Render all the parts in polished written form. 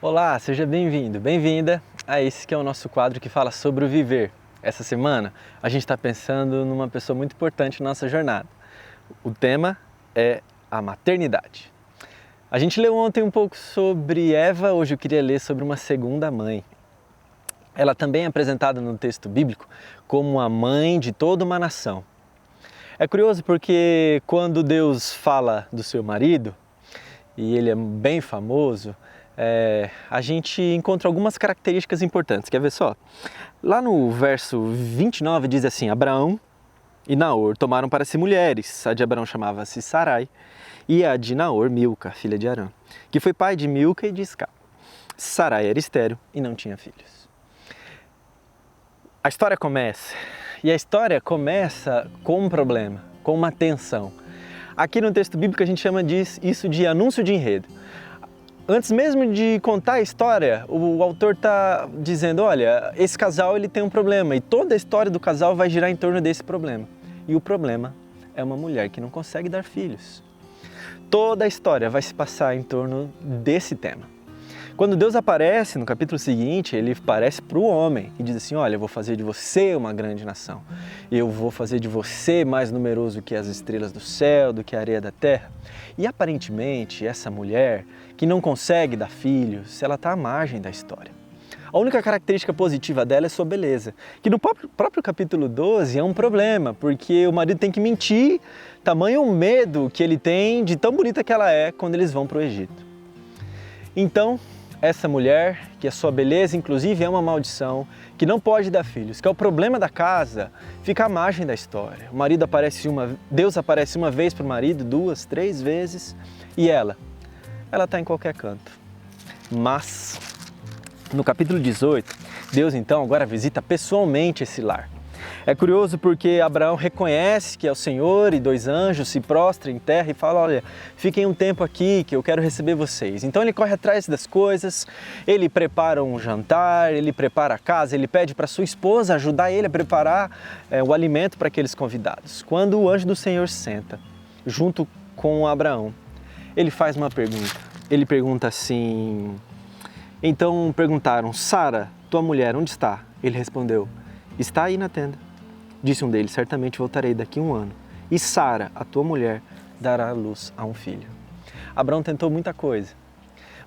Olá, seja bem-vindo, bem-vinda a esse que é o nosso quadro que fala sobre o viver. Essa semana a gente está pensando numa pessoa muito importante na nossa jornada. O tema é a maternidade. A gente leu ontem um pouco sobre Eva, hoje eu queria ler sobre uma segunda mãe. Ela também é apresentada no texto bíblico como a mãe de toda uma nação. É curioso porque quando Deus fala do seu marido, e ele é bem famoso, a gente encontra algumas características importantes. Quer ver só? Lá no verso 29 diz assim: Abraão e Naor tomaram para si mulheres. A de Abraão chamava-se Sarai e a de Naor, Milca, filha de Arã, que foi pai de Milca e de Isca. Sarai era estéril e não tinha filhos. A história começa, e a história começa com um problema, com uma tensão. Aqui no texto bíblico a gente chama isso de anúncio de enredo. Antes mesmo de contar a história, o autor está dizendo, olha, esse casal ele tem um problema e toda a história do casal vai girar em torno desse problema. E o problema é uma mulher que não consegue dar filhos. Toda a história vai se passar em torno desse tema. Quando Deus aparece no capítulo seguinte, ele aparece para o homem e diz assim, olha, eu vou fazer de você uma grande nação. Eu vou fazer de você mais numeroso que as estrelas do céu, do que a areia da terra. E aparentemente essa mulher que não consegue dar filhos, ela está à margem da história. A única característica positiva dela é sua beleza, que no próprio capítulo 12 é um problema, porque o marido tem que mentir, tamanho o medo que ele tem de tão bonita que ela é quando eles vão para o Egito. Então, essa mulher, que a sua beleza inclusive é uma maldição, que não pode dar filhos, que é o problema da casa, fica à margem da história. O marido Deus aparece uma vez para o marido, 2, 3 vezes, e ela está em qualquer canto. Mas, no capítulo 18, Deus então agora visita pessoalmente esse lar. É curioso porque Abraão reconhece que é o Senhor e 2 anjos se prostram em terra e falam, olha, fiquem um tempo aqui que eu quero receber vocês. Então ele corre atrás das coisas, ele prepara um jantar, ele prepara a casa, ele pede para sua esposa ajudar ele a preparar o alimento para aqueles convidados. Quando o anjo do Senhor senta junto com Abraão, ele faz uma pergunta. Ele pergunta assim, então perguntaram, Sara, tua mulher, onde está? Ele respondeu, está aí na tenda. Disse um deles, certamente voltarei daqui a 1 ano. E Sara, a tua mulher, dará à luz a um filho. Abraão tentou muita coisa.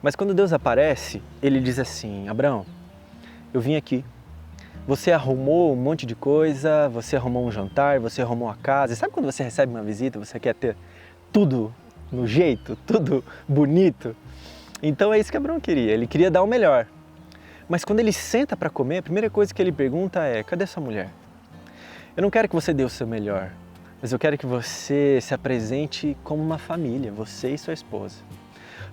Mas quando Deus aparece, ele diz assim, Abraão, eu vim aqui. Você arrumou um monte de coisa, você arrumou um jantar, você arrumou a casa. E sabe quando você recebe uma visita, você quer ter tudo no jeito, tudo bonito? Então é isso que Abraão queria, ele queria dar o melhor. Mas quando ele senta para comer, a primeira coisa que ele pergunta é, cadê sua mulher? Eu não quero que você dê o seu melhor, mas eu quero que você se apresente como uma família, você e sua esposa.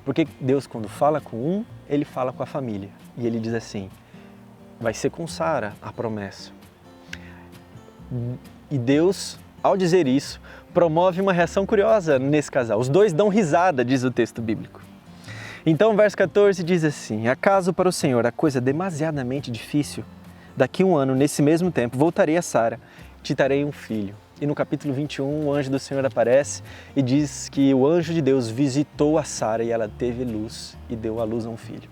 Porque Deus, quando fala com um, ele fala com a família. E ele diz assim, vai ser com Sara a promessa. E Deus, ao dizer isso, promove uma reação curiosa nesse casal. Os dois dão risada, diz o texto bíblico. Então o verso 14 diz assim, acaso para o Senhor a coisa demasiadamente difícil? Daqui a 1 ano, nesse mesmo tempo, voltarei a Sara, te darei um filho. E no capítulo 21, o anjo do Senhor aparece e diz que o anjo de Deus visitou a Sara e ela teve luz e deu à luz a um filho.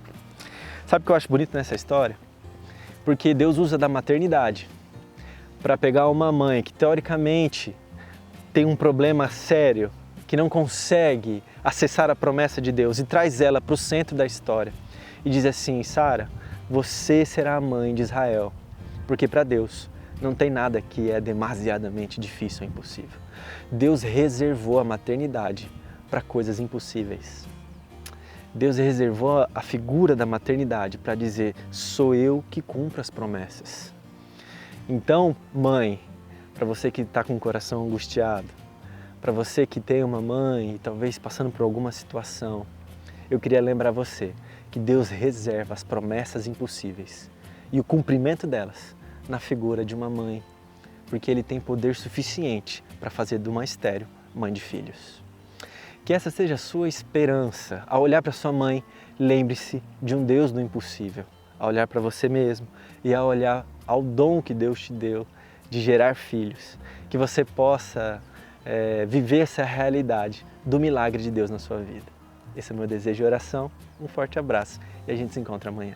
Sabe o que eu acho bonito nessa história? Porque Deus usa da maternidade para pegar uma mãe que teoricamente tem um problema sério, que não consegue acessar a promessa de Deus e traz ela para o centro da história e diz assim, Sara, você será a mãe de Israel, porque para Deus não tem nada que é demasiadamente difícil ou impossível. Deus reservou a maternidade para coisas impossíveis. Deus reservou a figura da maternidade para dizer, sou eu que cumpro as promessas. Então, mãe, para você que está com o coração angustiado, para você que tem uma mãe e talvez passando por alguma situação, eu queria lembrar você que Deus reserva as promessas impossíveis e o cumprimento delas na figura de uma mãe, porque Ele tem poder suficiente para fazer de uma estéril mãe de filhos. Que essa seja a sua esperança. Ao olhar para sua mãe, lembre-se de um Deus do impossível. Ao olhar para você mesmo e ao olhar ao dom que Deus te deu de gerar filhos, que você possa viver essa realidade do milagre de Deus na sua vida. Esse é o meu desejo e oração. Um forte abraço e a gente se encontra amanhã.